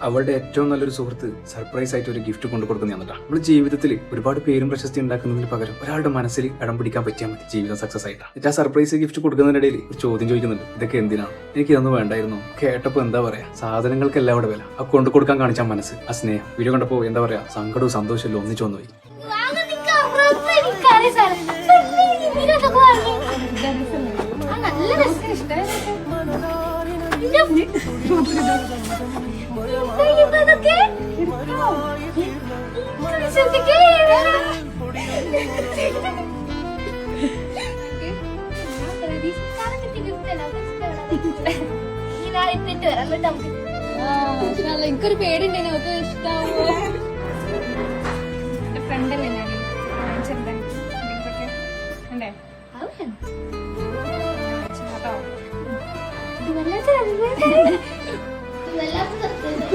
അവളുടെ ഏറ്റവും നല്ലൊരു സുഹൃത്ത് സർപ്രൈസ് ആയിട്ട് ഒരു ഗിഫ്റ്റ് കൊണ്ടു കൊടുക്കുന്നതാണ്. നമ്മൾ ജീവിതത്തിൽ ഒരുപാട് പേരും പ്രശസ്തി ഉണ്ടാക്കുന്നതിന് പകരം ഒരാളുടെ മനസ്സിൽ ഇടം പിടിക്കാൻ പറ്റിയാൽ മതി ജീവിതം സക്സസ് ആയിട്ടാണ്. എന്നിട്ട് ആ സർപ്രൈസ് ഗിഫ്റ്റ് കൊടുക്കുന്നതിനിടയിൽ ഒരു ചോദ്യം ചോദിക്കുന്നുണ്ട്, ഇതൊക്കെ എന്തിനാണ്, എനിക്ക് ഇതൊന്നും വേണ്ടായിരുന്നു. കേട്ടപ്പോ എന്താ പറയാ, സാധനങ്ങൾക്കെല്ലാം അവിടെ വില, ആ കൊണ്ടു കൊടുക്കാൻ കാണിച്ച മനസ്സ്, ആ സ്നേഹം. വീഡിയോ കണ്ടപ്പോ എന്താ പറയാ, സങ്കടവും സന്തോഷവും ഒന്നിച്ചു വന്നു പോയി. എനിക്കൊരു പേടിണ്ട്, നമുക്ക് ഇഷ്ടാവോ? എന്റെ ഫ്രണ്ടല്ലേ ഞാൻ ഇത്